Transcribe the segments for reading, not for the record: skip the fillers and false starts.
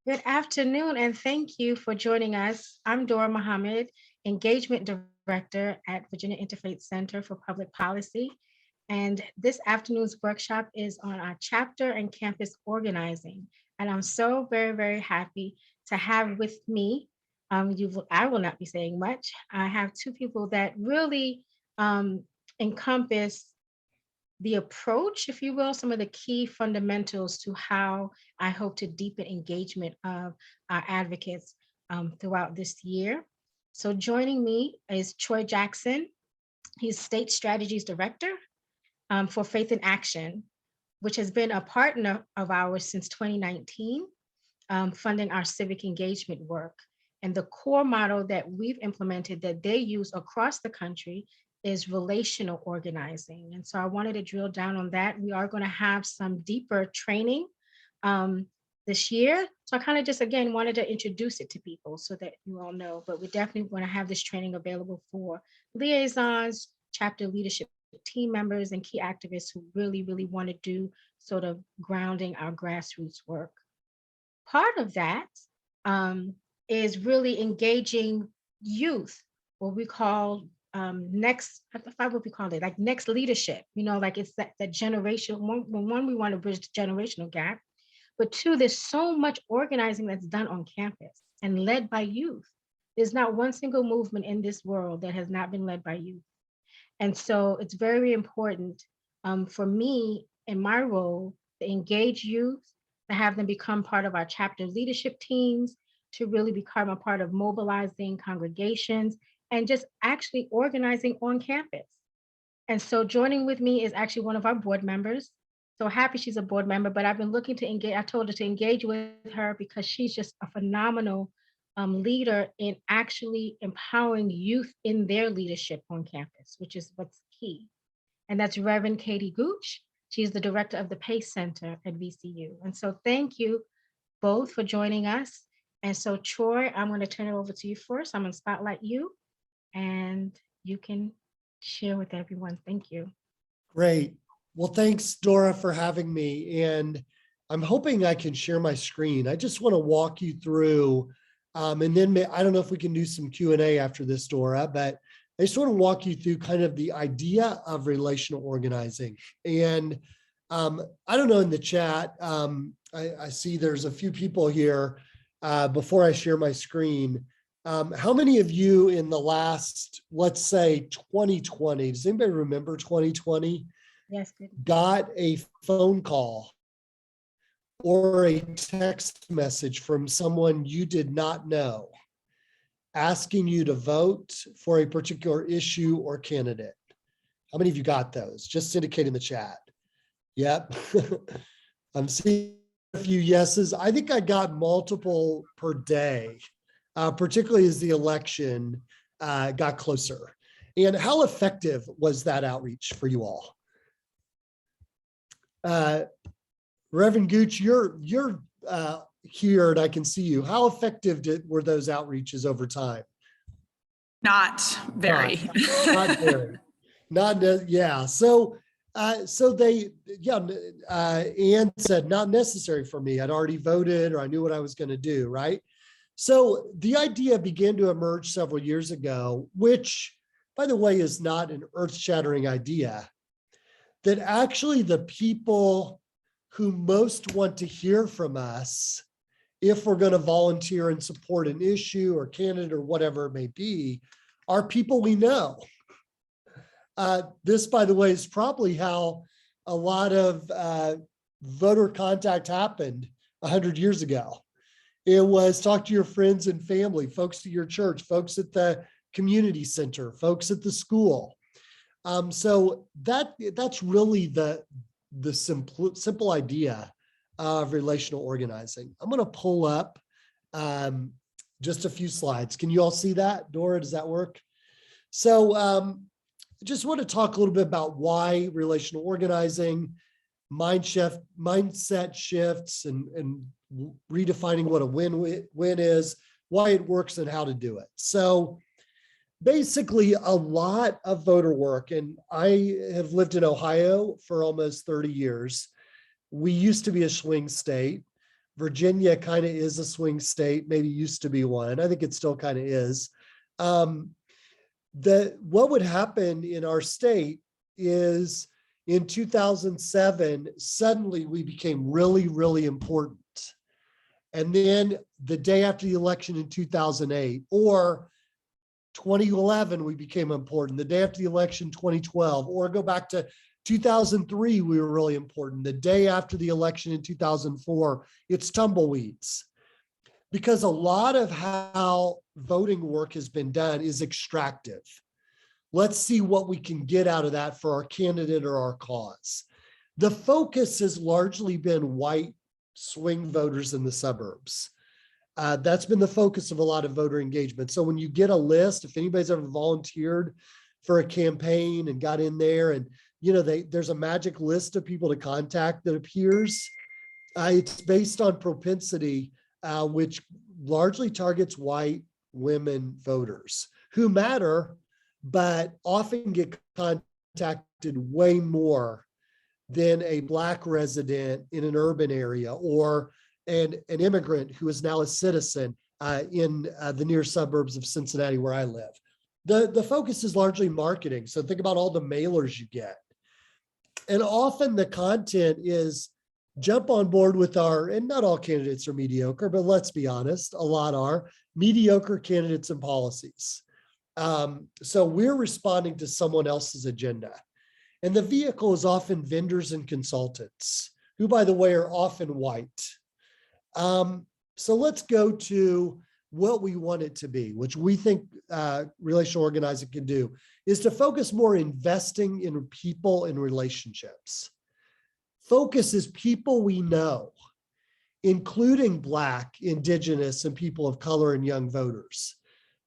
Good afternoon, and thank you for joining us. I'm Dora Muhammad, Engagement Director at Virginia Interfaith Center for Public Policy. And this afternoon's workshop is on our chapter and campus organizing. And I'm so very happy to have with me, I will not be saying much. I have two people that really encompass the approach, if you will, some of the key fundamentals to how I hope to deepen engagement of our advocates throughout this year. So joining me is Troy Jackson. He's State Strategies Director for Faith in Action, which has been a partner of ours since 2019, funding our civic engagement work. And the core model that we've implemented that they use across the country is relational organizing. And so I wanted to drill down on that. We are going to have some deeper training this year. So I kind of just, again, wanted to introduce it to people so that you all know, but we definitely want to have this training available for liaisons, chapter leadership team members, and key activists who really want to do sort of grounding our grassroots work. Part of that is really engaging youth, what we call next, I forgot what we call it, like next leadership, like it's that generational one, we want to bridge the generational gap, but two, there's so much organizing that's done on campus and led by youth. There's not one single movement in this world that has not been led by youth. And so it's very important for me in my role to engage youth, to have them become part of our chapter leadership teams, to really become a part of mobilizing congregations and just actually organizing on campus. And so joining with me is actually one of our board members. So happy she's a board member, but I've been looking to engage. I told her to engage with her because she's just a phenomenal leader in actually empowering youth in their leadership on campus, which is what's key. And that's Reverend Katie Gooch. She's the director of the PACE Center at VCU. And so thank you both for joining us. And so Troy, I'm going to turn it over to you first. I'm going to spotlight you and you can share with everyone. Thank you. Great. Well, thanks, Dora, for having me. And I'm hoping I can share my screen. I just want to walk you through, and then I don't know if we can do some Q&A after this, Dora, but I just want to walk you through kind of the idea of relational organizing. And I don't know in the chat, I see there's a few people here before I share my screen. How many of you in the last, let's say 2020, does anybody remember 2020? Yes. Got a phone call or a text message from someone you did not know asking you to vote for a particular issue or candidate? How many of you got those? Just indicate in the chat. Yep. I'm seeing a few yeses. I think I got multiple per day, particularly as the election got closer. And how effective was that outreach for you all? Reverend Gooch, you're here and I can see you. How effective were those outreaches over time? Not very. Not very. Yeah. So Ann said, not necessary for me. I'd already voted or I knew what I was going to do, right? So the idea began to emerge several years ago, which, by the way, is not an earth-shattering idea, that actually the people who most want to hear from us, if we're going to volunteer and support an issue or candidate or whatever it may be, are people we know. This, by the way, is probably how a lot of voter contact happened 100 years ago. It was talk to your friends and family, folks at your church, folks at the community center, folks at the school. So that's really the simple idea of relational organizing. I'm going to pull up just a few slides. Can you all see that? Dora, does that work? So I just want to talk a little bit about why relational organizing, mindset shifts, and redefining what a win is, why it works, and how to do it. So basically, a lot of voter work, and I have lived in Ohio for almost 30 years. We used to be a swing state. Virginia kind of is a swing state, maybe used to be one. I think it still kind of is. What would happen in our state is in 2007, suddenly we became really, really important. And then the day after the election in 2008, or 2011, we became important. The day after the election, 2012, or go back to 2003, we were really important. The day after the election in 2004, it's tumbleweeds. Because a lot of how voting work has been done is extractive. Let's see what we can get out of that for our candidate or our cause. The focus has largely been white swing voters in the suburbs. That's been the focus of a lot of voter engagement. So when you get a list, if anybody's ever volunteered for a campaign and got in there, and there's a magic list of people to contact that appears. It's based on propensity, which largely targets white women voters who matter, but often get contacted way more than a Black resident in an urban area or an immigrant who is now a citizen in the near suburbs of Cincinnati, where I live. The focus is largely marketing. So think about all the mailers you get. And often the content is jump on board with and not all candidates are mediocre, but let's be honest, a lot are mediocre candidates and policies. So we're responding to someone else's agenda. And the vehicle is often vendors and consultants, who, by the way, are often white. So let's go to what we want it to be, which we think relational organizing can do, is to focus more investing in people and relationships. Focus is people we know, including Black, Indigenous, and people of color and young voters.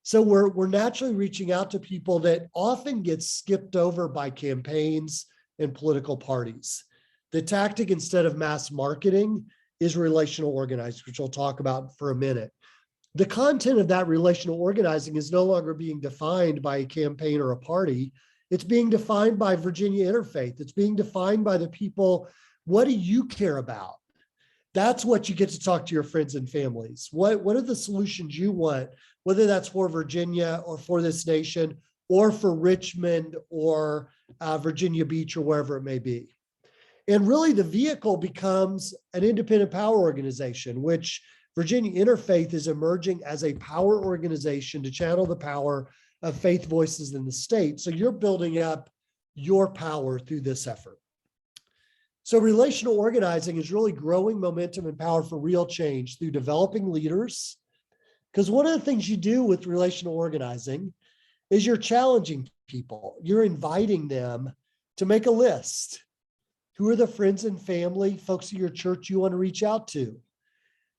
So we're naturally reaching out to people that often get skipped over by campaigns and political parties. The tactic, instead of mass marketing, is relational organizing, which I'll talk about for a minute. The content of that relational organizing is no longer being defined by a campaign or a party. It's being defined by Virginia Interfaith. It's being defined by the people. What do you care about? That's what you get to talk to your friends and families. What are the solutions you want, whether that's for Virginia or for this nation or for Richmond or Virginia Beach or wherever it may be. And really the vehicle becomes an independent power organization, which Virginia Interfaith is emerging as a power organization to channel the power of faith voices in the state. So you're building up your power through this effort. So relational organizing is really growing momentum and power for real change through developing leaders. Because one of the things you do with relational organizing is you're challenging people. You're inviting them to make a list. Who are the friends and family, folks at your church you want to reach out to?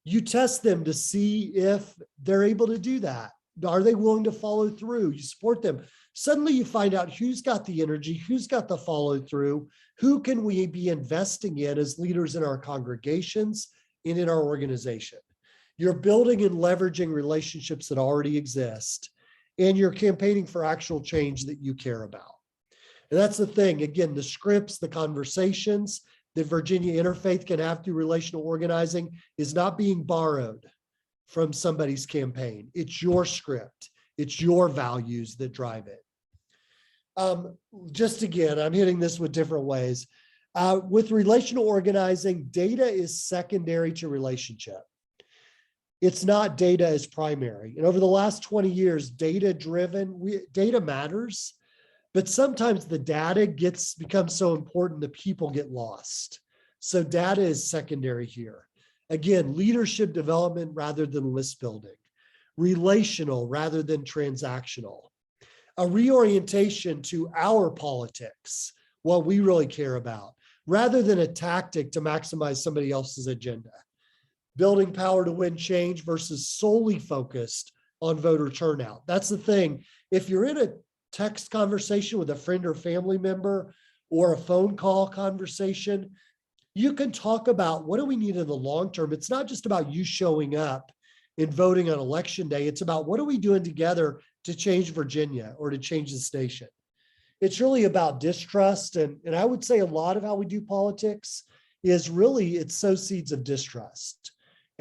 You test them to see if they're able to do that. Are they willing to follow through? You support them. Suddenly you find out who's got the energy, who's got the follow through, who can we be investing in as leaders in our congregations and in our organization. You're building and leveraging relationships that already exist, and you're campaigning for actual change that you care about. And that's the thing. Again, the scripts, the conversations that Virginia Interfaith can have through relational organizing is not being borrowed from somebody's campaign. It's your script. It's your values that drive it. Just again, I'm hitting this with different ways. With relational organizing, data is secondary to relationship. It's not data as primary. And over the last 20 years, data matters, but sometimes the data becomes so important that people get lost. So data is secondary here. Again, leadership development rather than list building, relational rather than transactional, a reorientation to our politics, what we really care about, rather than a tactic to maximize somebody else's agenda, building power to win change versus solely focused on voter turnout. That's the thing. If you're in a text conversation with a friend or family member or a phone call conversation, you can talk about what do we need in the long term. It's not just about you showing up and voting on election day. It's about what are we doing together to change Virginia or to change the station. It's really about distrust. And I would say a lot of how we do politics is really, it sows seeds of distrust.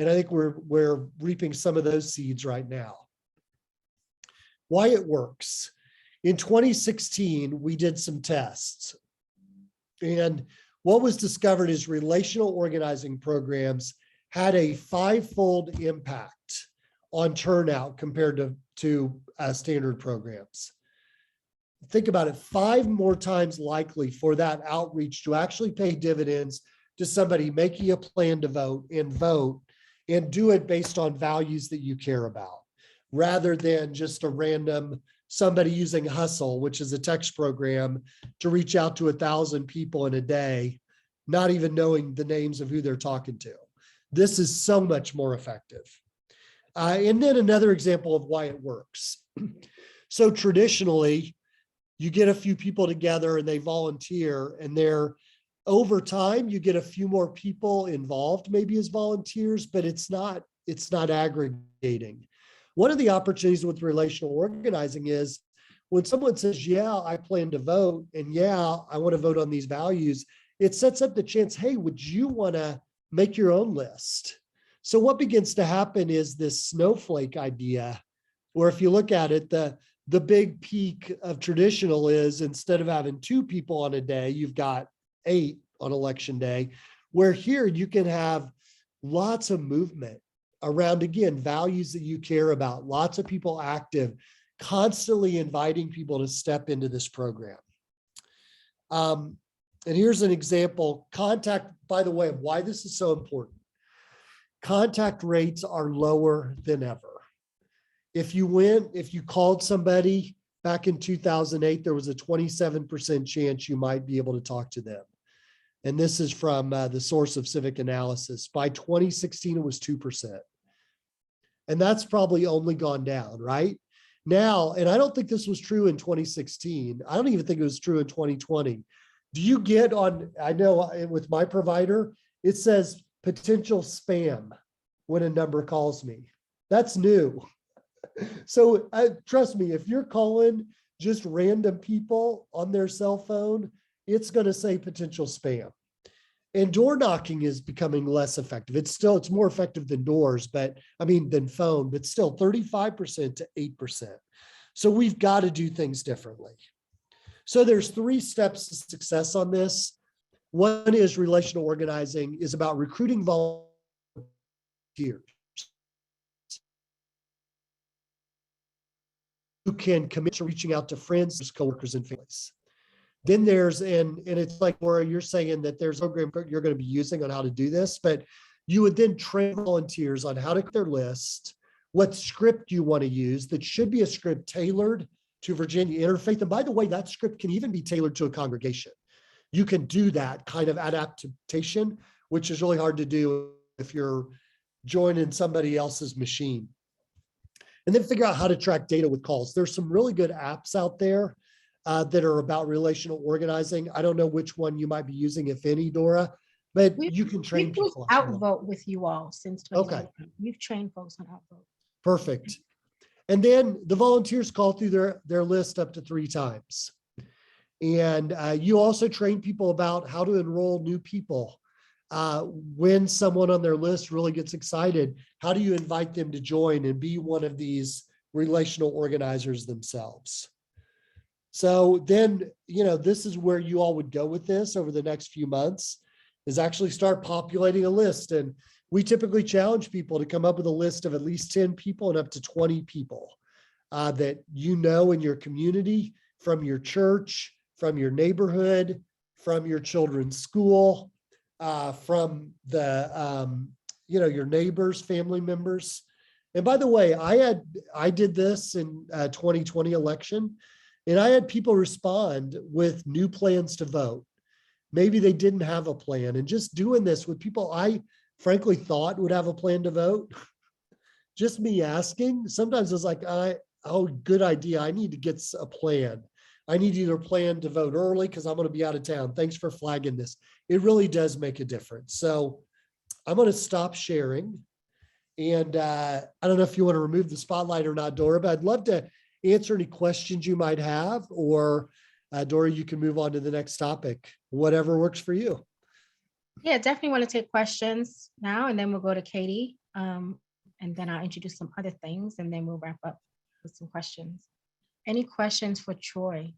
And I think we're reaping some of those seeds right now. Why it works. In 2016, we did some tests. And what was discovered is relational organizing programs had a 5-fold impact on turnout compared to standard programs. Think about it, 5 more times likely for that outreach to actually pay dividends to somebody making a plan to vote and do it based on values that you care about, rather than just a random somebody using Hustle, which is a text program, to reach out to 1,000 people in a day, not even knowing the names of who they're talking to. This is so much more effective. And then another example of why it works. So traditionally, you get a few people together and they volunteer, and over time, you get a few more people involved, maybe as volunteers, but it's not aggregating. One of the opportunities with relational organizing is when someone says, yeah, I plan to vote, and yeah, I want to vote on these values, it sets up the chance, hey, would you want to make your own list? So what begins to happen is this snowflake idea, where if you look at it, the big peak of traditional is instead of having 2 people on a day, you've got 8 on election day, where here you can have lots of movement around, again, values that you care about, lots of people active, constantly inviting people to step into this program. And here's an example. Contact, by the way, of why this is so important. Contact rates are lower than ever. If you called somebody back in 2008, there was a 27% chance you might be able to talk to them. And this is from the source of civic analysis. By 2016, it was 2%. And that's probably only gone down, right? Now, and I don't think this was true in 2016. I don't even think it was true in 2020. Do you get on, I know with my provider, it says potential spam when a number calls me. That's new. So trust me, if you're calling just random people on their cell phone, it's going to say potential spam. And door knocking is becoming less effective. It's more effective than doors, than phone, but still 35% to 8%. So we've got to do things differently. So there's 3 steps to success on this. One is relational organizing is about recruiting volunteers who can commit to reaching out to friends, coworkers, and families. Then there's, and it's like where you're saying that there's a program you're going to be using on how to do this, but you would then train volunteers on how to get their list, what script you want to use. That should be a script tailored to Virginia Interfaith. And by the way, that script can even be tailored to a congregation. You can do that kind of adaptation, which is really hard to do if you're joining somebody else's machine. And then figure out how to track data with calls. There's some really good apps out there that are about relational organizing. I don't know which one you might be using, if any, Dora, but you can train We've used people. Outvote with you all since 2020. Okay. We've trained folks on Outvote. Perfect. And then the volunteers call through their list up to 3 times. And you also train people about how to enroll new people. When someone on their list really gets excited, how do you invite them to join and be one of these relational organizers themselves? So then, this is where you all would go with this over the next few months, is actually start populating a list. And we typically challenge people to come up with a list of at least 10 people and up to 20 people that in your community, from your church, from your neighborhood, from your children's school, from your neighbors, family members. And by the way, I did this in 2020 election, and I had people respond with new plans to vote. Maybe they didn't have a plan, and just doing this with people I frankly thought would have a plan to vote. Just me asking, sometimes it's like, good idea. I need to get a plan. I need either plan to vote early because I'm going to be out of town. Thanks for flagging this. It really does make a difference. So I'm going to stop sharing. And I don't know if you want to remove the spotlight or not, Dora, but I'd love to answer any questions you might have, or Dora, you can move on to the next topic, whatever works for you. Yeah, definitely want to take questions now, and then we'll go to Katie. And then I'll introduce some other things, and then we'll wrap up with some questions. Any questions for Troy?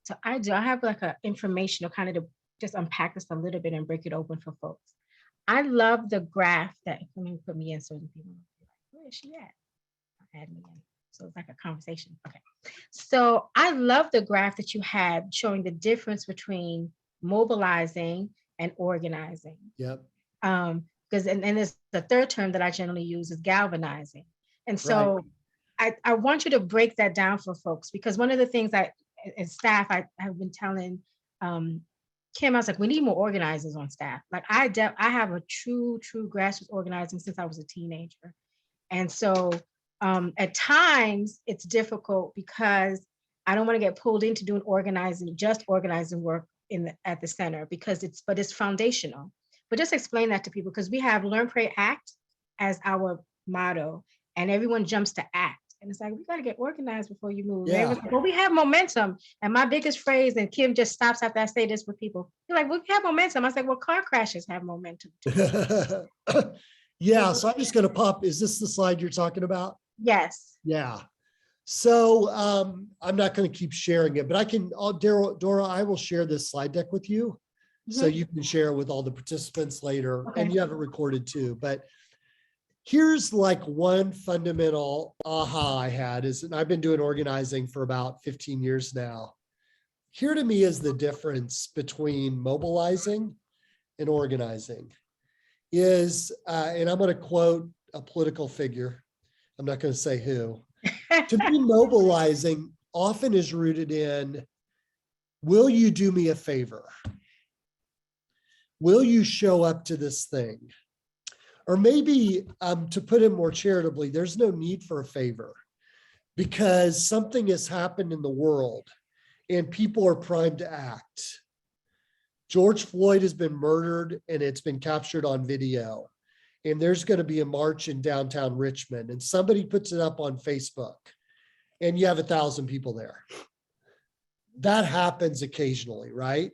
So I do. I have like a informational kind of to just unpack this a little bit and break it open for folks. I love the graph that, let me put me in so the people will be like, where is she at? Add me in. So it's like a conversation. Okay. So I love the graph that you had showing the difference between mobilizing and organizing. Yep. Because and there's the third term that I generally use is galvanizing. And so I want you to break that down for folks, because one of the things I, as staff, I have been telling Kim, I was like, we need more organizers on staff. Like I have a true grassroots organizing since I was a teenager. And so at times it's difficult because I don't want to get pulled into doing just organizing work at the center, because it's foundational. But just explain that to people, because we have learn, pray, act as our motto, and everyone jumps to act. And it's like, we got to get organized before you move. Yeah. Like, well, we have momentum. And my biggest phrase, and Kim just stops after I say this with people, you're like, we have momentum. I was like, well, car crashes have momentum too. Yeah. So I'm just going to pop. Is this the slide you're talking about? Yes. Yeah. So I'm not going to keep sharing it, but I can, Dora, I will share this slide deck with you. So you can share it with all the participants later, and you have it recorded too. But here's like one fundamental aha I had is, and I've been doing organizing for about 15 years now. Here to me is the difference between mobilizing and organizing is, and I'm going to quote a political figure. I'm not going to say who. To be mobilizing often is rooted in, will you do me a favor? Will you show up to this thing? Or maybe to put it more charitably, there's no need for a favor because something has happened in the world and people are primed to act. George Floyd has been murdered and it's been captured on video. And there's going to be a march in downtown Richmond, and somebody puts it up on Facebook and you have 1,000 people there. That happens occasionally, right?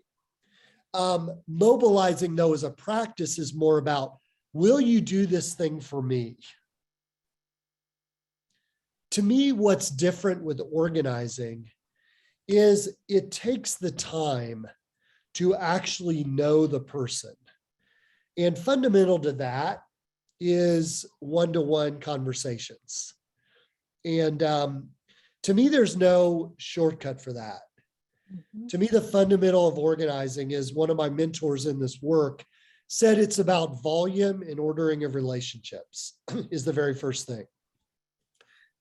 Mobilizing, though, as a practice is more about, will you do this thing for me? To me, what's different with organizing is it takes the time to actually know the person. And fundamental to that is one-to-one conversations. And to me, there's no shortcut for that. To me, the fundamental of organizing is, one of my mentors in this work said, it's about volume and ordering of relationships is the very first thing.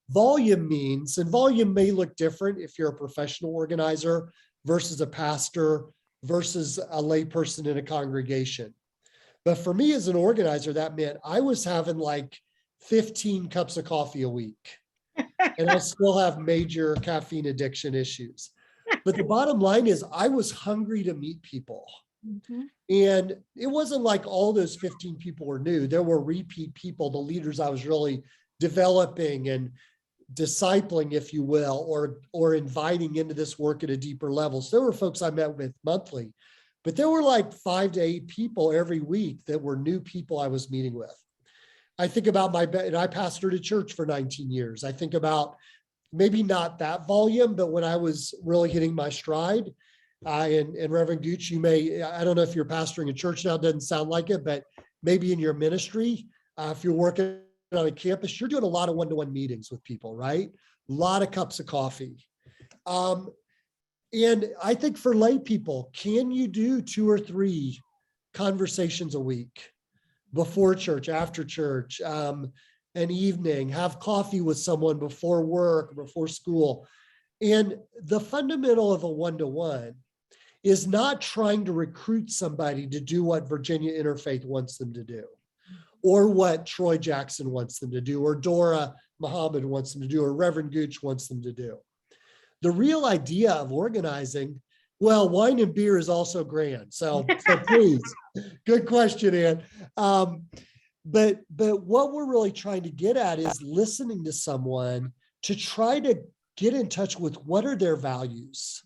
Volume means, and volume may look different if you're a professional organizer versus a pastor versus a lay person in a congregation. But for me as an organizer, that meant I was having like 15 cups of coffee a week, and I still have major caffeine addiction issues. But the bottom line is I was hungry to meet people. And it wasn't like all those 15 people were new. There were repeat people, the leaders I was really developing and discipling, if you will, or inviting into this work at a deeper level. So there were folks I met with monthly, but there were like 5 to 8 people every week that were new people I was meeting with. I think about and I pastored a church for 19 years. I think about maybe not that volume, but when I was really hitting my stride, and Reverend Gooch, you may, I don't know if you're pastoring a church now, it doesn't sound like it, but maybe in your ministry, if you're working on a campus, you're doing a lot of one-to-one meetings with people, right? A lot of cups of coffee. And I think for lay people, can you do 2 or 3 conversations a week before church, after church, an evening, have coffee with someone before work, before school? And the fundamental of a one-to-one is not trying to recruit somebody to do what Virginia Interfaith wants them to do, or what Troy Jackson wants them to do, or Dora Muhammad wants them to do, or Reverend Gooch wants them to do. The real idea of organizing, well, wine and beer is also grand. So please, good question, Ann. But what we're really trying to get at is listening to someone to try to get in touch with what are their values?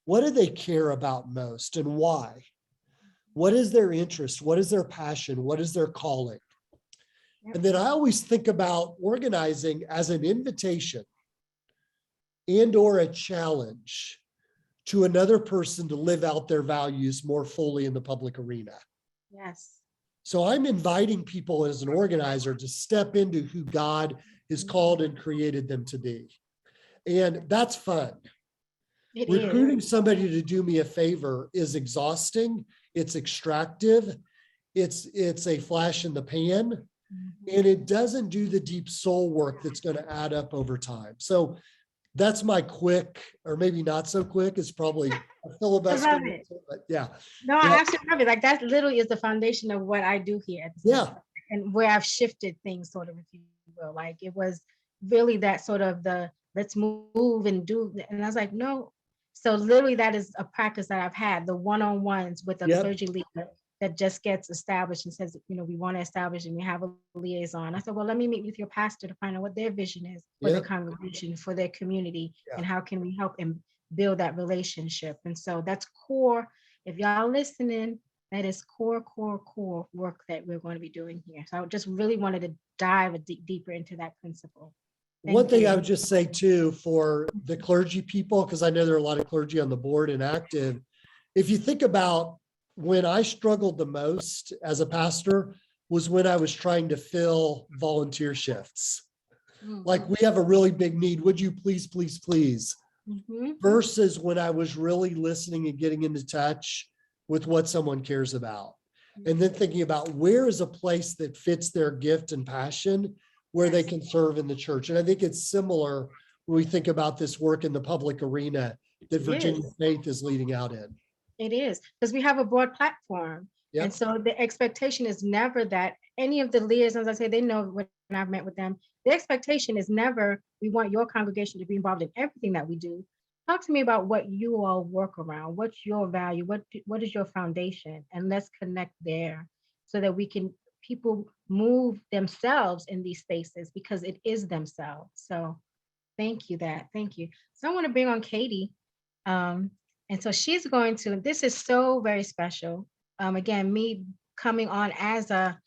What do they care about most and why? What is their interest? What is their passion? What is their calling? Yep. And then I always think about organizing as an invitation and or a challenge to another person to live out their values more fully in the public arena. Yes. So I'm inviting people as an organizer to step into who God has called and created them to be. And that's fun. It Recruiting is. somebody to do me a favor is exhausting. It's extractive. It's a flash in the pan, and it doesn't do the deep soul work that's going to add up over time. So that's my quick, or maybe not so quick. It's probably a filibuster. I love it. But yeah. No, I Yeah. absolutely love it. Like that literally is the foundation of what I do here at the Yeah. center, and where I've shifted things sort of, if you will. Like it was really that sort of the let's move and do. And I was like, no. So literally that is a practice that I've had, the one-on-ones with a Yep. clergy leader that just gets established and says, we want to establish and we have a liaison. I said, well, let me meet with your pastor to find out what their vision is for their Yep. congregation, for their community, Yeah. and how can we help and build that relationship. And so that's core. If y'all listening, that is core work that we're going to be doing here. So I just really wanted to dive deeper into that principle. One thing you. I would just say too, for the clergy people, because I know there are a lot of clergy on the board and active, if you think about when I struggled the most as a pastor was when I was trying to fill volunteer shifts. Like, we have a really big need. Would you please, please, please? Versus when I was really listening and getting into touch with what someone cares about. And then thinking about where is a place that fits their gift and passion where they can serve in the church. And I think it's similar when we think about this work in the public arena that Virginia Faith is leading out in. It is, because we have a broad platform. Yep. And so the expectation is never that any of the liaisons, I say, they know when I've met with them, the expectation is never, we want your congregation to be involved in everything that we do. Talk to me about what you all work around. What's your value? What is your foundation? And let's connect there so that we can, people move themselves in these spaces because it is themselves. So thank you thank you. So I want to bring on Katie. And so she's going to, this is so very special. Again, me coming on as a,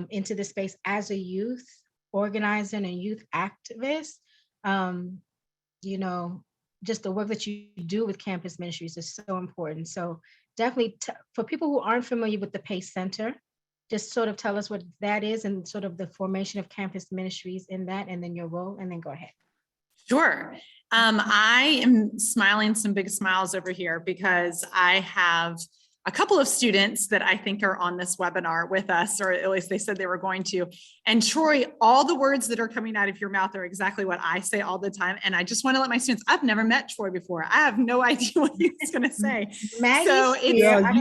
into this space as a youth organizer and a youth activist, just the work that you do with campus ministries is so important. So definitely for people who aren't familiar with the PACE Center, just sort of tell us what that is and sort of the formation of campus ministries in that, and then your role, and then go ahead. Sure. I am smiling some big smiles over here because I have a couple of students that I think are on this webinar with us, or at least they said they were going to. And Troy, all the words that are coming out of your mouth are exactly what I say all the time. And I just want to let my students, I've never met Troy before. I have no idea what he's going to say. Maggie, so it's, yeah,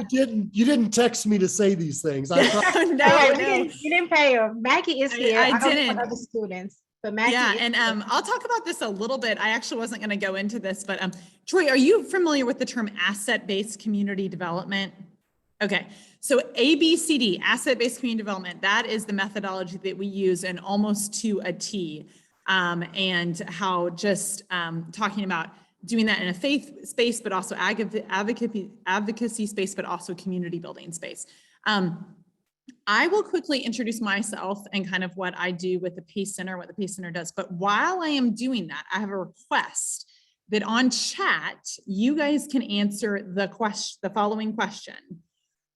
you didn't text me to say these things. I no. You didn't pay her. Maggie is here. I didn't. Other students. But Maggie, yeah, and I'll talk about this a little bit. I actually wasn't going to go into this, but Troy, are you familiar with the term asset-based community development? Okay, so ABCD, asset-based community development, that is the methodology that we use in almost to a T, and how just talking about doing that in a faith space, but also advocacy space, but also community building space. I will quickly introduce myself and kind of what I do with the PACE Center, what the PACE Center does. But while I am doing that, I have a request that on chat, you guys can answer the following question.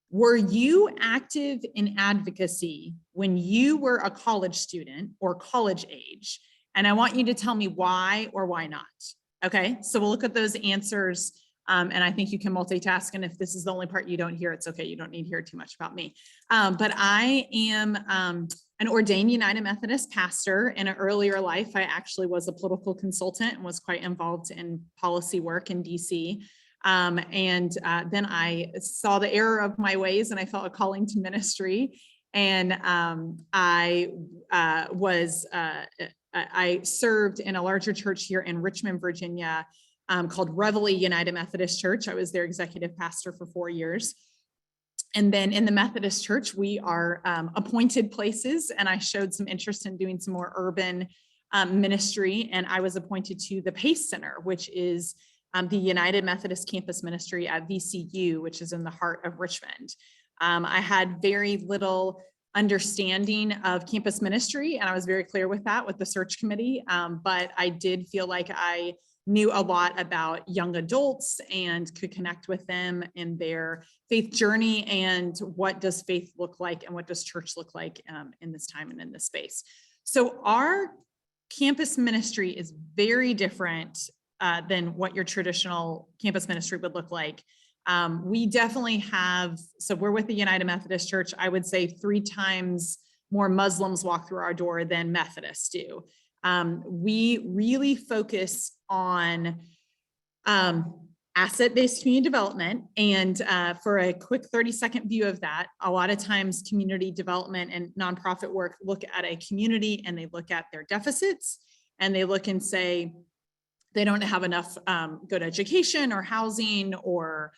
Were you active in advocacy when you were a college student or college age? And I want you to tell me why or why not. Okay, so we'll look at those answers. And I think you can multitask. And if this is the only part you don't hear, it's okay. You don't need to hear too much about me. But I am an ordained United Methodist pastor. In an earlier life, I actually was a political consultant and was quite involved in policy work in DC. Then I saw the error of my ways and I felt a calling to ministry. And I served in a larger church here in Richmond, Virginia, called Reveille United Methodist Church. I was their executive pastor for 4 years. And then in the Methodist Church, we are appointed places, and I showed some interest in doing some more urban ministry, and I was appointed to the PACE Center, which is the United Methodist Campus Ministry at VCU, which is in the heart of Richmond. I had very little understanding of campus ministry, and I was very clear with that with the search committee. But I did feel like I knew a lot about young adults and could connect with them in their faith journey and what does faith look like and what does church look like in this time and in this space. So our campus ministry is very different than what your traditional campus ministry would look like. We definitely have, so we're with the United Methodist Church. I would say 3 times more Muslims walk through our door than Methodists do. We really focus on asset-based community development. And for a quick 30-second view of that, a lot of times community development and nonprofit work look at a community and they look at their deficits and they look and say, they don't have enough good education or housing or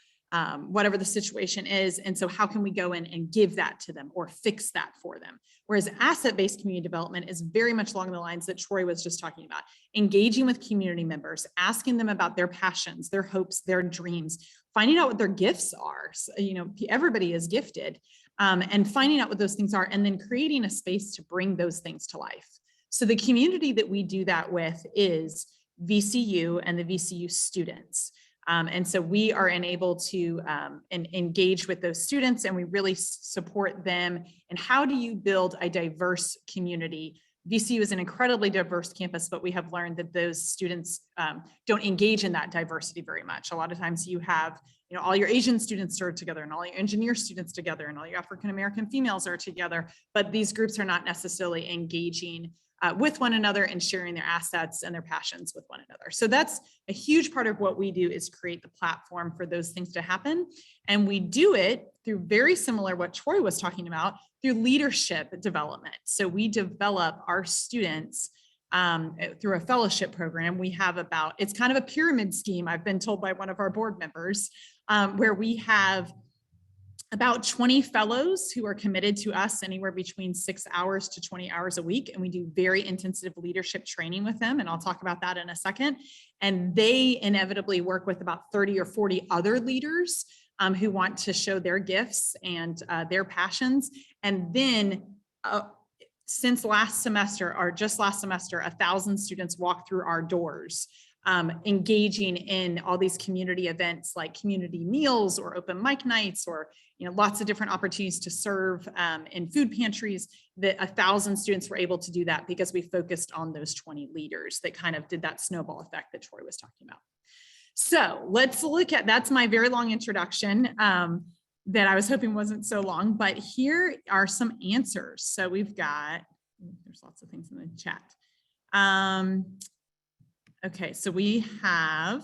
whatever the situation is. And so how can we go in and give that to them or fix that for them? Whereas asset-based community development is very much along the lines that Troy was just talking about, engaging with community members, asking them about their passions, their hopes, their dreams, finding out what their gifts are. So, you know, everybody is gifted, and finding out what those things are, and then creating a space to bring those things to life. So the community that we do that with is VCU and the VCU students. And so we are enabled to engage with those students, and we really support them. And how do you build a diverse community? VCU is an incredibly diverse campus, but we have learned that those students don't engage in that diversity very much. A lot of times you have, you know, all your Asian students are together and all your engineer students together and all your African-American females are together, but these groups are not necessarily engaging with one another and sharing their assets and their passions with one another. So that's a huge part of what we do, is create the platform for those things to happen. And we do it through very similar what Troy was talking about, through leadership development. So we develop our students through a fellowship program. We have about, it's kind of a pyramid scheme, I've been told by one of our board members, where we have about 20 fellows who are committed to us anywhere between 6 hours to 20 hours a week. And we do very intensive leadership training with them. And I'll talk about that in a second. And they inevitably work with about 30 or 40 other leaders who want to show their gifts and their passions. And then since last semester, or just last semester, 1,000 students walked through our doors, engaging in all these community events like community meals or open mic nights, or, you know, lots of different opportunities to serve in food pantries. That 1,000 students were able to do that because we focused on those 20 leaders that kind of did that snowball effect that Troy was talking about. So let's look at, that's my very long introduction that I was hoping wasn't so long, but here are some answers. So we've got, there's lots of things in the chat. Okay, so we have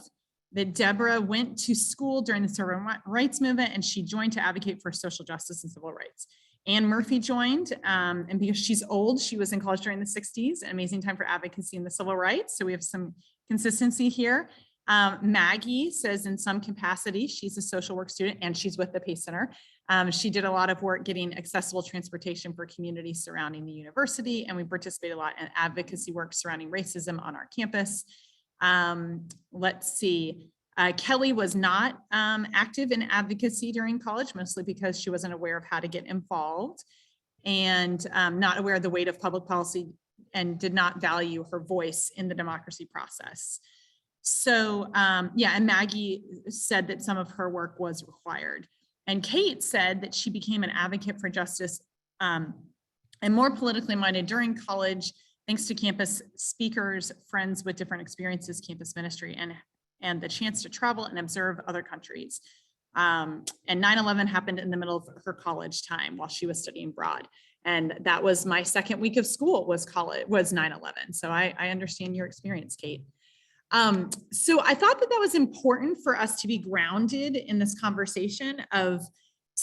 that Deborah went to school during the civil rights movement and she joined to advocate for social justice and civil rights. Ann Murphy joined, and because she's old, she was in college during the 60s, an amazing time for advocacy in the civil rights. So we have some consistency here. Maggie says in some capacity, she's a social work student and she's with the Pace Center. She did a lot of work getting accessible transportation for communities surrounding the university, and we participate a lot in advocacy work surrounding racism on our campus. Let's see, Kelly was not active in advocacy during college, mostly because she wasn't aware of how to get involved and not aware of the weight of public policy and did not value her voice in the democracy process. So yeah, and Maggie said that some of her work was required. And Kate said that she became an advocate for justice and more politically minded during college, thanks to campus speakers, friends with different experiences, campus ministry, and the chance to travel and observe other countries. And 9/11 happened in the middle of her college time while she was studying abroad. And that was my second week of school, was 9/11. So I understand your experience, Kate. So I thought that was important for us to be grounded in this conversation of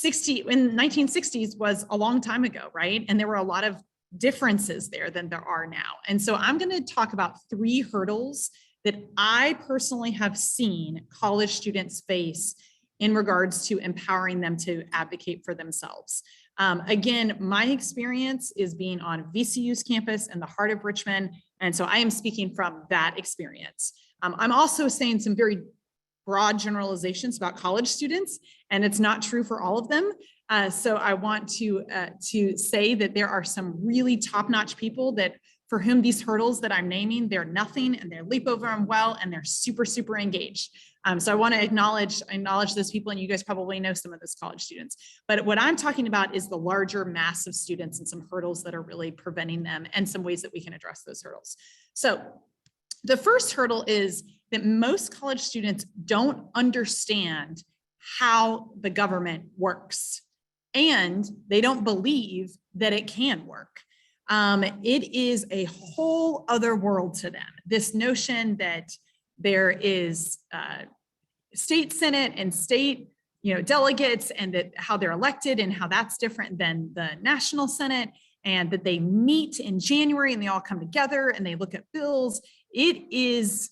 in the 1960s was a long time ago, right? And there were a lot of differences there than there are now. And so I'm going to talk about 3 hurdles that I personally have seen college students face in regards to empowering them to advocate for themselves. Again, my experience is being on VCU's campus in the heart of Richmond. And so I am speaking from that experience. I'm also saying some very broad generalizations about college students, and it's not true for all of them. So I want to say that there are some really top-notch people that for whom these hurdles that I'm naming, they're nothing, and they leap over them well, and they're super, super engaged. So I want to acknowledge those people, and you guys probably know some of those college students. But what I'm talking about is the larger mass of students and some hurdles that are really preventing them, and some ways that we can address those hurdles. So the first hurdle is that most college students don't understand how the government works, and they don't believe that it can work. It is a whole other world to them. This notion that there is state senate and state, delegates, and that how they're elected and how that's different than the national senate, and that they meet in January and they all come together and they look at bills. It is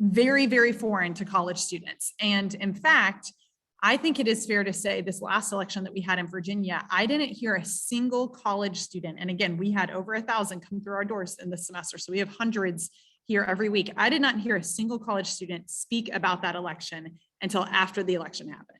very, very foreign to college students. And in fact, I think it is fair to say this last election that we had in Virginia, I didn't hear a single college student. And again, we had over 1,000 come through our doors in this semester. So we have hundreds here every week. I did not hear a single college student speak about that election until after the election happened.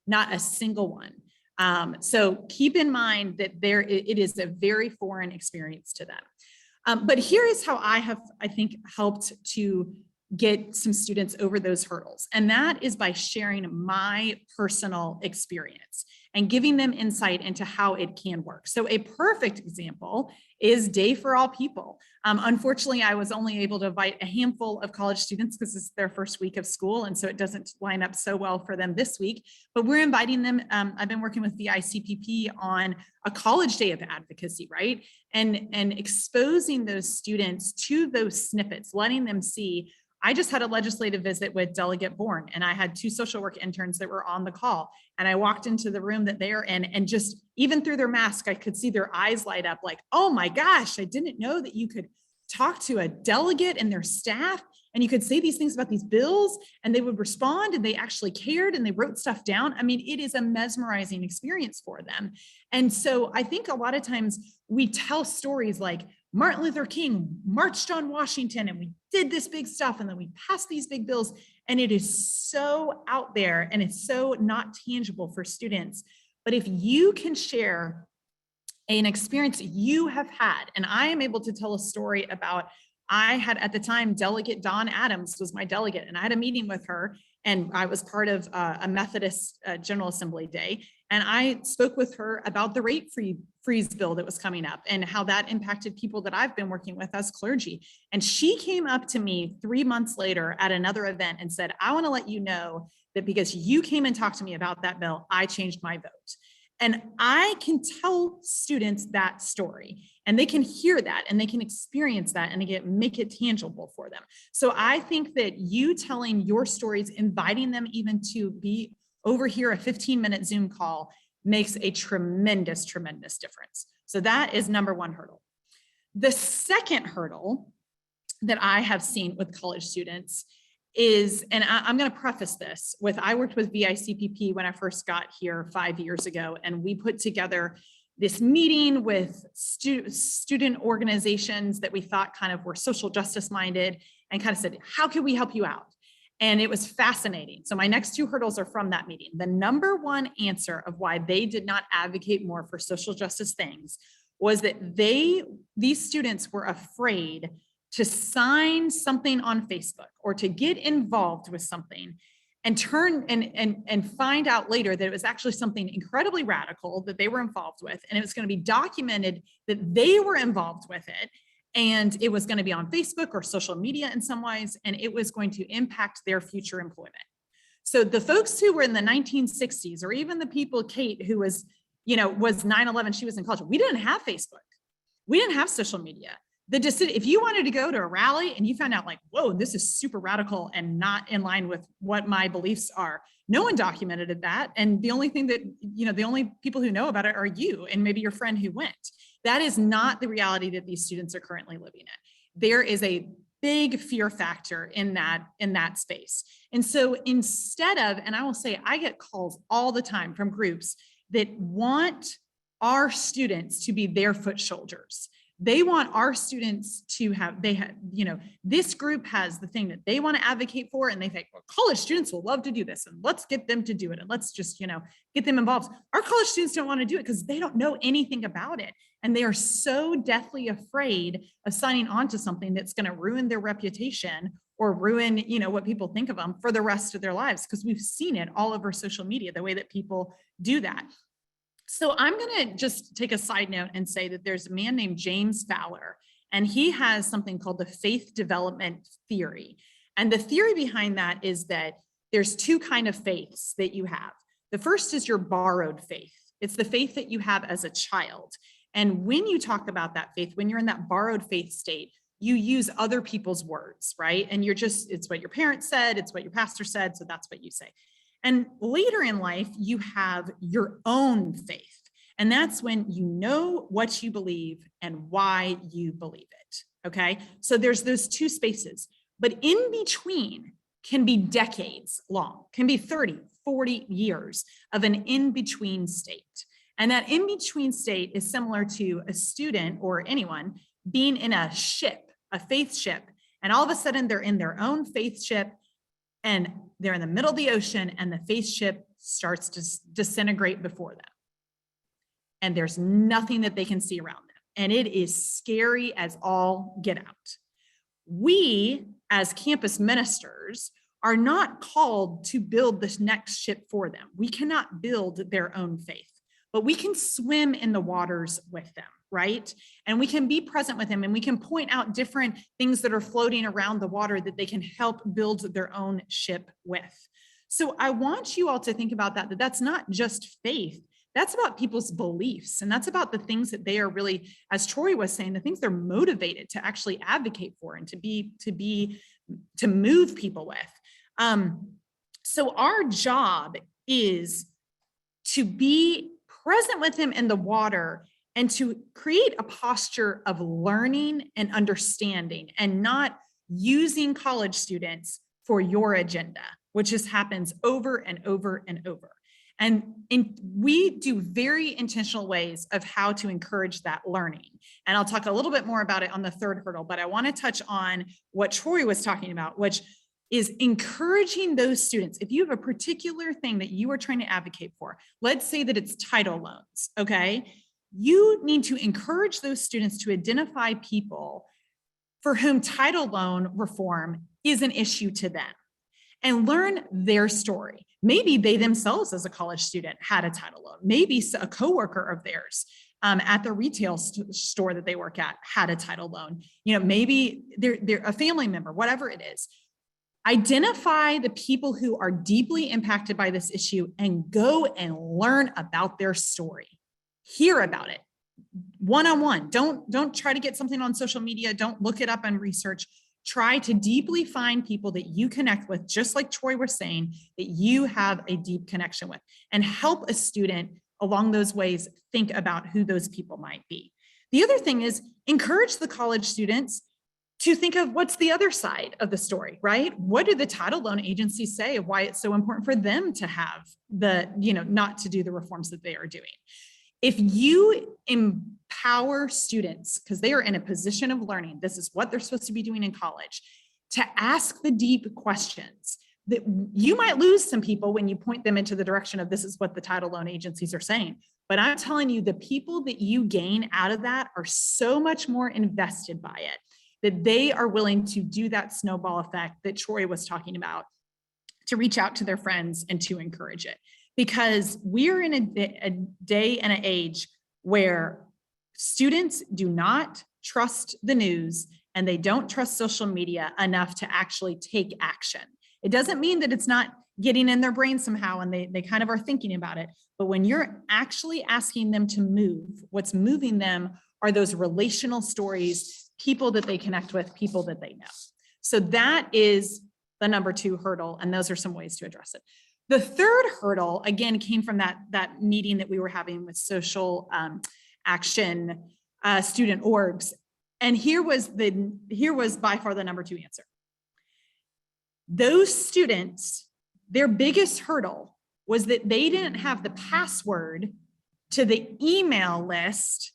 Not a single one. So keep in mind that it is a very foreign experience to them. But here is how I think, helped to get some students over those hurdles. And that is by sharing my personal experience and giving them insight into how it can work. So a perfect example is Day for All People. Unfortunately, I was only able to invite a handful of college students because it's their first week of school. And so it doesn't line up so well for them this week, but we're inviting them. I've been working with VICPP on a college day of advocacy, right? And exposing those students to those snippets, letting them see. I just had a legislative visit with Delegate Bourne, and I had 2 social work interns that were on the call. And I walked into the room that they're in, and just even through their mask, I could see their eyes light up like, oh my gosh, I didn't know that you could talk to a delegate and their staff, and you could say these things about these bills, and they would respond, and they actually cared, and they wrote stuff down. I mean, it is a mesmerizing experience for them. And so I think a lot of times we tell stories like, Martin Luther King marched on Washington and we did this big stuff and then we passed these big bills, and it is so out there and it's so not tangible for students. But if you can share an experience you have had, and I am able to tell a story about, I had at the time, Delegate Dawn Adams was my delegate, and I had a meeting with her, and I was part of a Methodist General Assembly day. And I spoke with her about the rate freeze bill that was coming up and how that impacted people that I've been working with as clergy. And she came up to me 3 months later at another event and said, I want to let you know that because you came and talked to me about that bill, I changed my vote. And I can tell students that story, and they can hear that and they can experience that, and again, make it tangible for them. So I think that you telling your stories, inviting them even to be over here, a 15-minute Zoom call, makes a tremendous, tremendous difference. So that is number 1 hurdle. The second hurdle that I have seen with college students is, and I'm going to preface this with, I worked with VICPP when I first got here 5 years ago, and we put together this meeting with student organizations that we thought kind of were social justice minded, and kind of said, how can we help you out? And it was fascinating. So my next 2 hurdles are from that meeting. The number 1 answer of why they did not advocate more for social justice things was that these students were afraid to sign something on Facebook or to get involved with something and find out later that it was actually something incredibly radical that they were involved with. And it was going to be documented that they were involved with it. And it was going to be on Facebook or social media in some ways, and it was going to impact their future employment. So the folks who were in the 1960s, or even the people, Kate, who was 9/11, she was in college. We didn't have Facebook. We didn't have social media. If you wanted to go to a rally and you found out like, whoa, this is super radical and not in line with what my beliefs are, no one documented that. And the only thing that, the only people who know about it are you and maybe your friend who went. That is not the reality that these students are currently living in. There is a big fear factor in that space. And so instead of, and I will say, I get calls all the time from groups that want our students to be their foot soldiers. They want our students to have, this group has the thing that they want to advocate for, and they think, well, college students will love to do this, and let's get them to do it, and let's just, get them involved. Our college students don't want to do it because they don't know anything about it. And they are so deathly afraid of signing on to something that's going to ruin their reputation or ruin, what people think of them for the rest of their lives, because we've seen it all over social media, the way that people do that. So I'm going to just take a side note and say that there's a man named James Fowler, and he has something called the faith development theory. And the theory behind that is that there's two kinds of faiths that you have. The first is your borrowed faith. It's the faith that you have as a child. And when you talk about that faith, when you're in that borrowed faith state, you use other people's words, right? And it's what your parents said, it's what your pastor said, so that's what you say. And later in life, you have your own faith. And that's when you know what you believe and why you believe it, okay? So there's those two spaces, but in between can be decades long, can be 30, 40 years of an in-between state. And that in-between state is similar to a student or anyone being in a ship, a faith ship, and all of a sudden they're in their own faith ship, and they're in the middle of the ocean, and the faith ship starts to disintegrate before them. And there's nothing that they can see around them. And it is scary as all get out. We, as campus ministers, are not called to build this next ship for them. We cannot build their own faith, but we can swim in the waters with them, right? And we can be present with them, and we can point out different things that are floating around the water that they can help build their own ship with. So I want you all to think about that that's not just faith. That's about people's beliefs. And that's about the things that they are really, as Troy was saying, the things they're motivated to actually advocate for and to move people with. So our job is to be present with him in the water and to create a posture of learning and understanding, and not using college students for your agenda, which just happens over and over and over. And we do very intentional ways of how to encourage that learning. And I'll talk a little bit more about it on the third hurdle, but I want to touch on what Troy was talking about, which is encouraging those students. If you have a particular thing that you are trying to advocate for, let's say that it's title loans, okay? You need to encourage those students to identify people for whom title loan reform is an issue to them, and learn their story. Maybe they themselves as a college student had a title loan. Maybe a coworker of theirs at the retail store that they work at had a title loan. Maybe they're a family member, whatever it is. Identify the people who are deeply impacted by this issue and go and learn about their story. Hear about it one-on-one. Don't try to get something on social media. Don't look it up and research. Try to deeply find people that you connect with, just like Troy was saying, that you have a deep connection with, and help a student along those ways think about who those people might be. The other thing is encourage the college students to think of what's the other side of the story, right? What do the title loan agencies say of why it's so important for them to have not to do the reforms that they are doing? If you empower students, because they are in a position of learning, this is what they're supposed to be doing in college, to ask the deep questions, that you might lose some people when you point them into the direction of this is what the title loan agencies are saying. But I'm telling you, the people that you gain out of that are so much more invested by it, that they are willing to do that snowball effect that Troy was talking about, to reach out to their friends and to encourage it. Because we're in a day and an age where students do not trust the news and they don't trust social media enough to actually take action. It doesn't mean that it's not getting in their brain somehow and they kind of are thinking about it. But when you're actually asking them to move, what's moving them are those relational stories, people that they connect with, people that they know. So that is the number 2 hurdle, and those are some ways to address it. The third hurdle, again, came from that meeting that we were having with social action student orgs. And here was by far the number 2 answer. Those students, their biggest hurdle was that they didn't have the password to the email list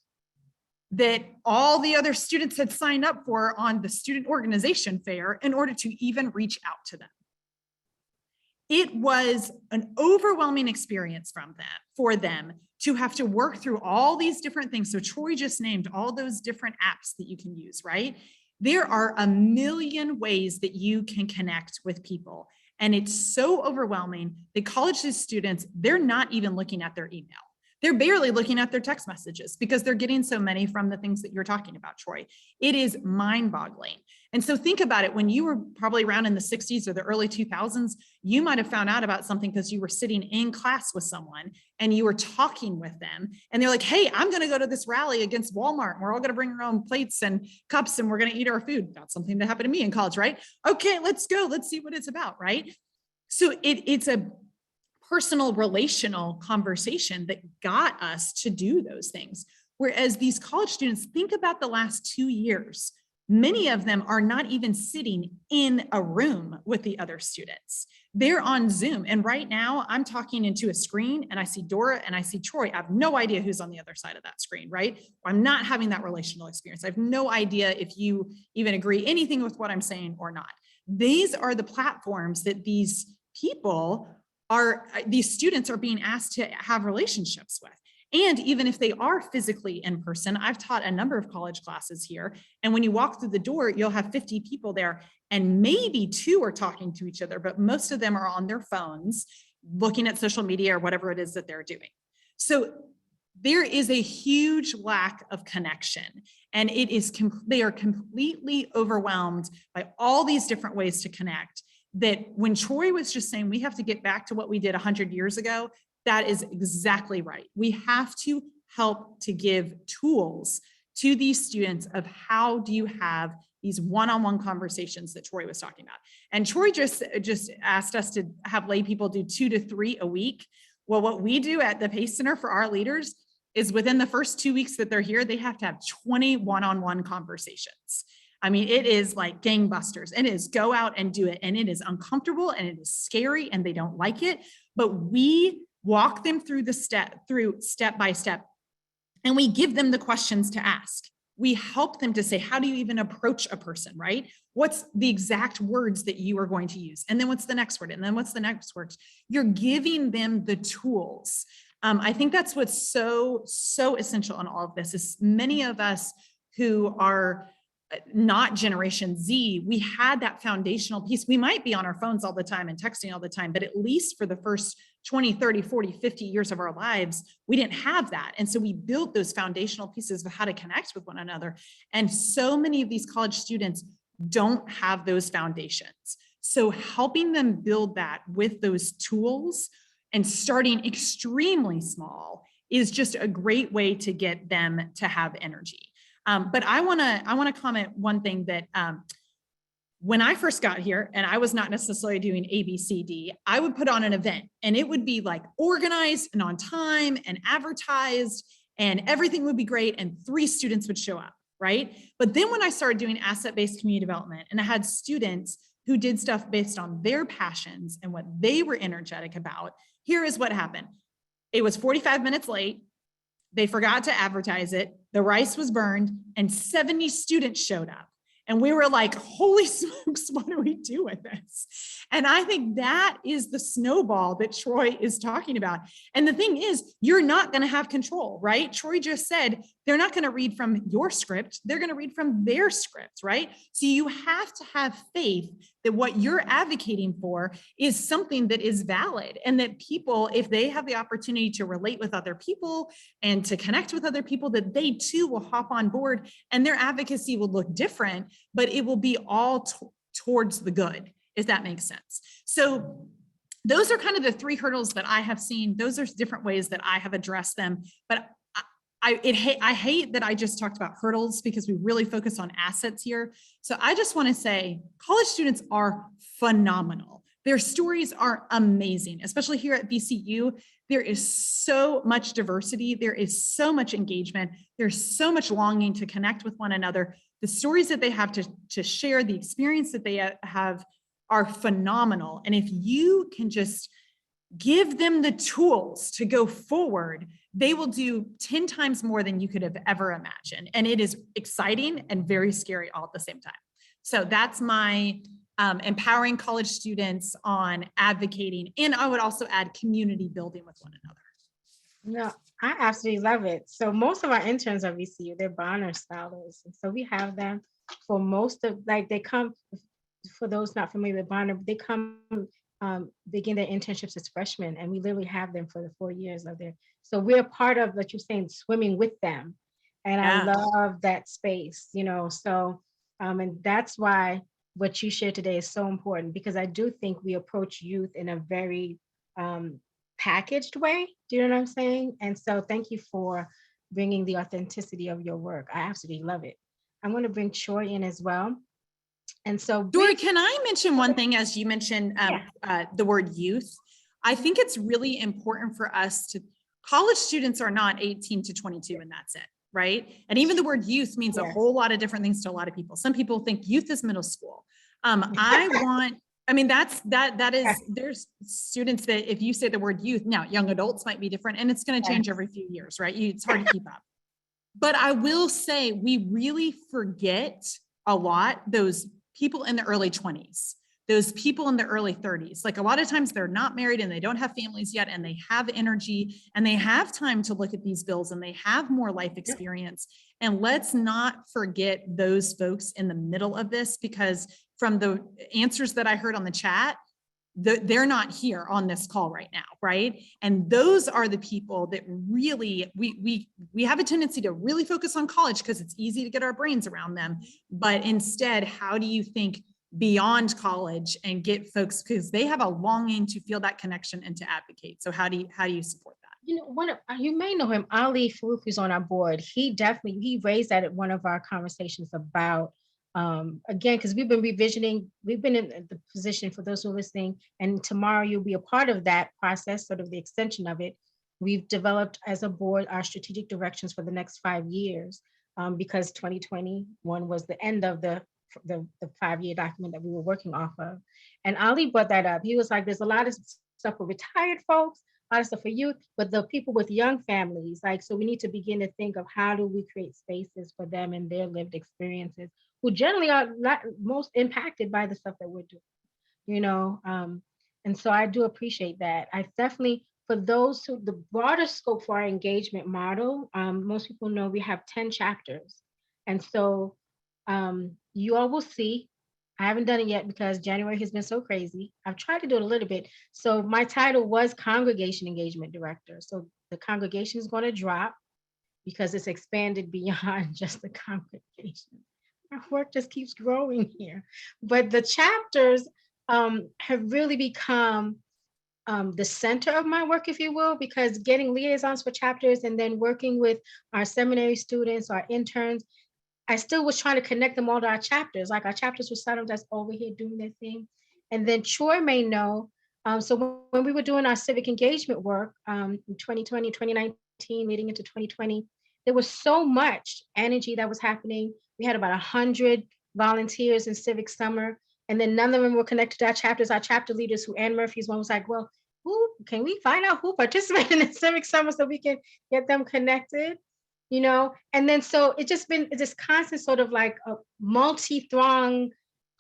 that all the other students had signed up for on the student organization fair in order to even reach out to them. It was an overwhelming experience for them to have to work through all these different things. So Troy just named all those different apps that you can use, right? There are a million ways that you can connect with people. And it's so overwhelming that college students, they're not even looking at their email. They're barely looking at their text messages because they're getting so many from the things that you're talking about, Troy. It is mind-boggling. And so think about it, when you were probably around in the 60s or the early 2000s, you might have found out about something because you were sitting in class with someone and you were talking with them. And they're like, hey, I'm going to go to this rally against Walmart. And we're all going to bring our own plates and cups and we're going to eat our food. That's something that happened to me in college, right? Okay, let's go. Let's see what it's about, right? So it's a personal relational conversation that got us to do those things. Whereas these college students, think about the last 2 years. Many of them are not even sitting in a room with the other students. They're on Zoom. And right now I'm talking into a screen and I see Dora and I see Troy. I have no idea who's on the other side of that screen, right? I'm not having that relational experience. I have no idea if you even agree anything with what I'm saying or not. These are the platforms that these students are being asked to have relationships with. And even if they are physically in person, I've taught a number of college classes here. And when you walk through the door, you'll have 50 people there and maybe 2 are talking to each other, but most of them are on their phones, looking at social media or whatever it is that they're doing. So there is a huge lack of connection, and they are completely overwhelmed by all these different ways to connect. That when Troy was just saying we have to get back to what we did 100 years ago, that is exactly right. We have to help to give tools to these students of how do you have these one-on-one conversations that Troy was talking about. And Troy just asked us to have lay people do 2 to 3 a week. Well, what we do at the PACE Center for our leaders is within the first 2 weeks that they're here, they have to have 20 one-on-one conversations. I mean, it is like gangbusters. It is go out and do it. And it is uncomfortable and it is scary and they don't like it. But we walk them through step by step. And we give them the questions to ask. We help them to say, how do you even approach a person, right? What's the exact words that you are going to use? And then what's the next word? And then what's the next word? You're giving them the tools. I think that's what's so essential in all of this is many of us who are not Generation Z, we had that foundational piece. We might be on our phones all the time and texting all the time, but at least for the first 20, 30, 40, 50 years of our lives, we didn't have that. And so we built those foundational pieces of how to connect with one another. And so many of these college students don't have those foundations. So helping them build that with those tools and starting extremely small is just a great way to get them to have energy. But I want to comment one thing that when I first got here and I was not necessarily doing ABCD, I would put on an event and it would be like organized and on time and advertised and everything would be great and 3 students would show up, right? But then when I started doing asset-based community development and I had students who did stuff based on their passions and what they were energetic about, here is what happened. It was 45 minutes late. They forgot to advertise it. The rice was burned and 70 students showed up. And we were like, holy smokes, what do we do with this? And I think that is the snowball that Troy is talking about. And the thing is, you're not going to have control, right? Troy just said, they're not going to read from your script. They're going to read from their script, right? So you have to have faith that what you're advocating for is something that is valid and that people, if they have the opportunity to relate with other people and to connect with other people, that they too will hop on board and their advocacy will look different, but it will be all towards the good, if that makes sense. So those are kind of the 3 hurdles that I have seen. Those are different ways that I have addressed them. But I hate that I just talked about hurdles because we really focus on assets here. So I just want to say college students are phenomenal. Their stories are amazing, especially here at VCU. There is so much diversity. There is so much engagement. There's so much longing to connect with one another. The stories that they have to share, the experience that they have are phenomenal. And if you can just give them the tools to go forward, they will do 10 times more than you could have ever imagined. And it is exciting and very scary all at the same time. So that's my empowering college students on advocating. And I would also add community building with one another. No, I absolutely love it. So most of our interns are VCU, they're Bonner scholars. And so we have them for most of, like, they come, for those not familiar with Bonner, they come begin their internships as freshmen, and we literally have them for the 4 years of their, so we're part of what you're saying, swimming with them. And I Yeah. love that space, you know, so, and that's why what you shared today is so important, because I do think we approach youth in a very packaged way. Do you know what I'm saying? And so thank you for bringing the authenticity of your work. I absolutely love it. I'm going to bring Troy in as well. And so Dory, can I mention one thing as you mentioned Yeah. the word youth? I think it's really important for us to, college students are not 18 to 22 and that's it, right? And even the word youth means a Yes. whole lot of different things to a lot of people. Some people think youth is middle school. That is, there's students that if you say the word youth, now young adults might be different and it's going to change every few years, right? It's hard to keep up. But I will say we really forget a lot those people in the early 20s, those people in the early 30s. Like a lot of times they're not married and they don't have families yet, and they have energy and they have time to look at these bills and they have more life experience. And let's not forget those folks in the middle of this, because from the answers that I heard on the chat, they're not here on this call right now, right? And those are the people that really, we have a tendency to really focus on college because it's easy to get our brains around them. But instead, how do you think beyond college and get folks, because they have a longing to feel that connection and to advocate. So how do you support that? You know, you may know him, Ali Farouk, who's on our board. He raised that at one of our conversations about, again, because we've been revisioning, we've been in the position, for those who are listening, and tomorrow you'll be a part of that process, sort of the extension of it. We've developed as a board our strategic directions for the next 5 years, because 2021 was the end of the 5-year document that we were working off of. And Ali brought that up. He was like, there's a lot of stuff for retired folks, a lot of stuff for youth, but the people with young families, like, so we need to begin to think of how do we create spaces for them and their lived experiences, who generally are not most impacted by the stuff that we're doing, you know? And so I do appreciate that. I definitely, for those who, the broader scope for our engagement model, most people know we have 10 chapters. And so you all will see, I haven't done it yet because January has been so crazy. I've tried to do it a little bit. So my title was Congregation Engagement Director. So the congregation is going to drop because it's expanded beyond just the congregation. Our work just keeps growing here. But the chapters have really become the center of my work, if you will, because getting liaisons for chapters and then working with our seminary students, our interns, I still was trying to connect them all to our chapters. Like our chapters were set up that's over here doing their thing. And then Troy may know. So when we were doing our civic engagement work in 2020, 2019, leading into 2020, there was so much energy that was happening. We had about 100 volunteers in Civic Summer, and then none of them were connected to our chapters. Our chapter leaders, who Ann Murphy's one, was like, well, who can we find out who participated in the Civic Summer so we can get them connected? You know, and then so it's just been this constant sort of like a multi-throng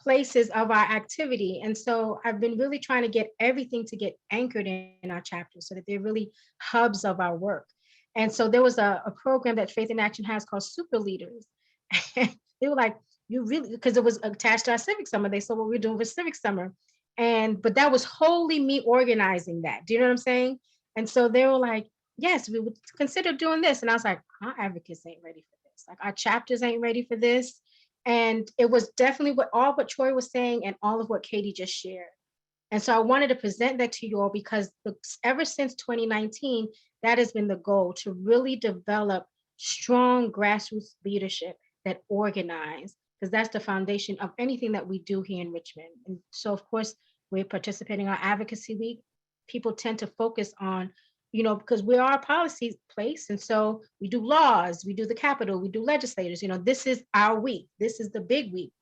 places of our activity. And so I've been really trying to get everything to get anchored in our chapters so that they're really hubs of our work. And so there was a program that Faith in Action has called Super Leaders. They were like, you really, because it was attached to our Civic Summer. They saw what we were doing for Civic Summer. But that was wholly me organizing that. Do you know what I'm saying? And so they were like, yes, we would consider doing this. And I was like, our advocates ain't ready for this. Like our chapters ain't ready for this. And it was definitely what Troy was saying and all of what Katie just shared. And so I wanted to present that to you all because ever since 2019, that has been the goal, to really develop strong grassroots leadership that organize, because that's the foundation of anything that we do here in Richmond. And so of course, we're participating in our advocacy week. People tend to focus on, you know, because we are a policy place. And so we do laws, we do the Capitol, we do legislators, you know, this is our week. This is the big week.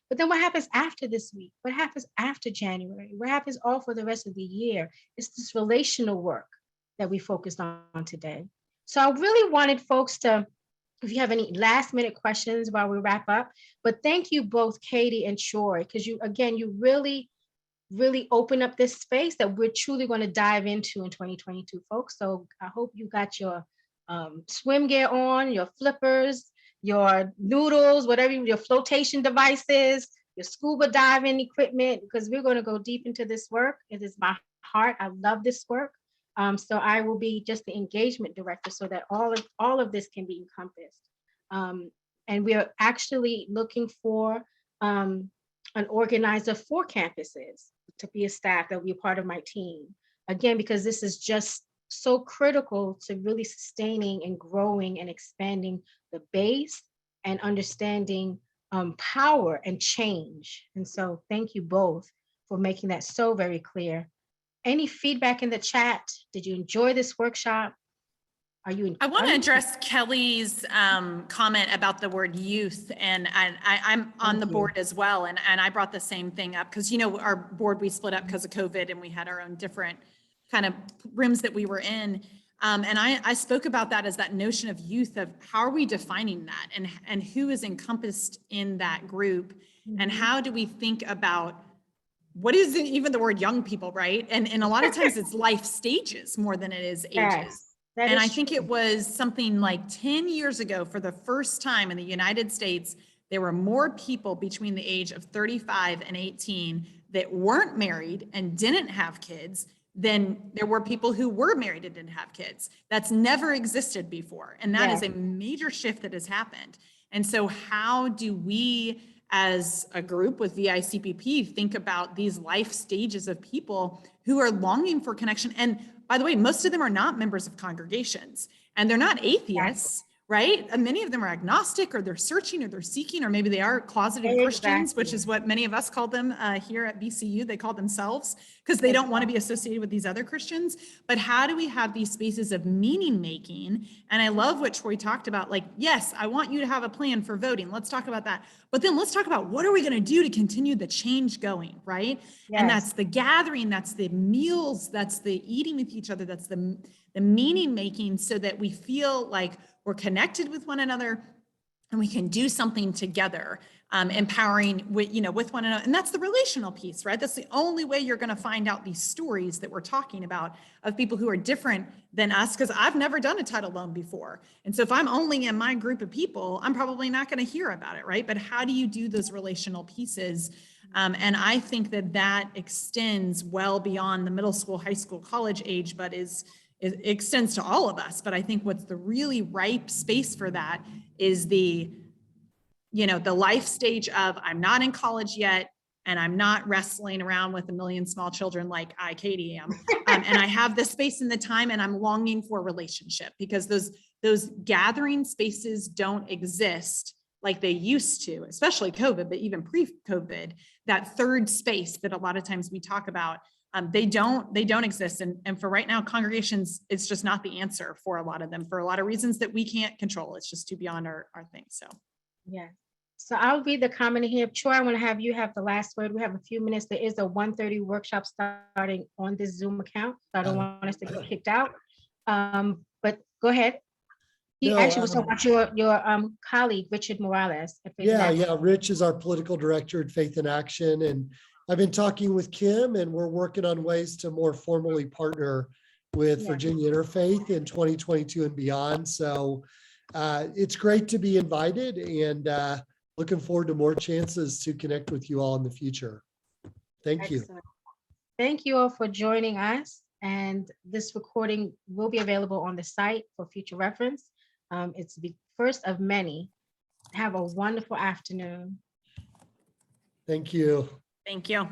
But then what happens after this week? What happens after January? What happens all for the rest of the year? It's this relational work that we focused on today. So I really wanted folks to, if you have any last minute questions while we wrap up, but thank you both, Katie and Troy, because you, again, you really open up this space that we're truly going to dive into in 2022, folks. So I hope you got your swim gear on, your flippers, your noodles, whatever, your flotation devices, your scuba diving equipment, because we're going to go deep into this work. It is my heart. I love this work. So I will be just the engagement director so that all of this can be encompassed. And we are actually looking for an organizer for campuses to be a staff that will be a part of my team. Again, because this is just so critical to really sustaining and growing and expanding the base and understanding power and change. And so thank you both for making that so very clear. Any feedback in the chat? Did you enjoy this workshop? I want to address Kelly's comment about the word youth, and I'm on the board as well, and I brought the same thing up because, you know, our board, we split up because of COVID and we had our own different kind of rooms that we were in, and I spoke about that as that notion of youth, of how are we defining that, and who is encompassed in that group, and how do we think about what is even the word young people, right? And a lot of times it's life stages more than it is ages. Yes. And I think it was something like 10 years ago, for the first time in the United States, there were more people between the age of 35 and 18 that weren't married and didn't have kids than there were people who were married and didn't have kids. That's never existed before. And that is a major shift that has happened. And so how do we, as a group with VICPP, think about these life stages of people who are longing for connection? And by the way, most of them are not members of congregations, and they're not atheists, right? And many of them are agnostic, or they're searching, or they're seeking, or maybe they are closeted Christians, which is what many of us call them here at VCU. They call themselves because they don't want to be associated with these other Christians. But how do we have these spaces of meaning making? And I love what Troy talked about. Like, yes, I want you to have a plan for voting. Let's talk about that. But then let's talk about what are we going to do to continue the change going, right? Yes. And that's the gathering, that's the meals, that's the eating with each other, that's the meaning making, so that we feel like we're connected with one another and we can do something together, empowering with one another. And that's the relational piece, right? That's the only way you're going to find out these stories that we're talking about of people who are different than us, because I've never done a title loan before. And so if I'm only in my group of people, I'm probably not going to hear about it, right? But how do you do those relational pieces? And I think that extends well beyond the middle school, high school, college age, but it extends to all of us. But I think what's the really ripe space for that is the life stage of, I'm not in college yet, and I'm not wrestling around with a million small children like Katie am. And I have the space and the time, and I'm longing for a relationship, because those gathering spaces don't exist like they used to, especially COVID, but even pre-COVID, that third space that a lot of times we talk about, they don't exist. And for right now, congregations, it's just not the answer for a lot of them, for a lot of reasons that we can't control. It's just too beyond our thing. So, yeah. So I'll read the comment here. Troy, I want to have you have the last word. We have a few minutes. There is a 1:30 workshop starting on this Zoom account, so I don't want us to get kicked out. But go ahead. He actually was talking about your colleague, Richard Morales. Yeah. Rich is our political director at Faith in Action. And I've been talking with Kim, and we're working on ways to more formally partner with Virginia Interfaith in 2022 and beyond. So it's great to be invited, and looking forward to more chances to connect with you all in the future. Thank you. Thank you all for joining us. And this recording will be available on the site for future reference. It's the first of many. Have a wonderful afternoon. Thank you. Thank you.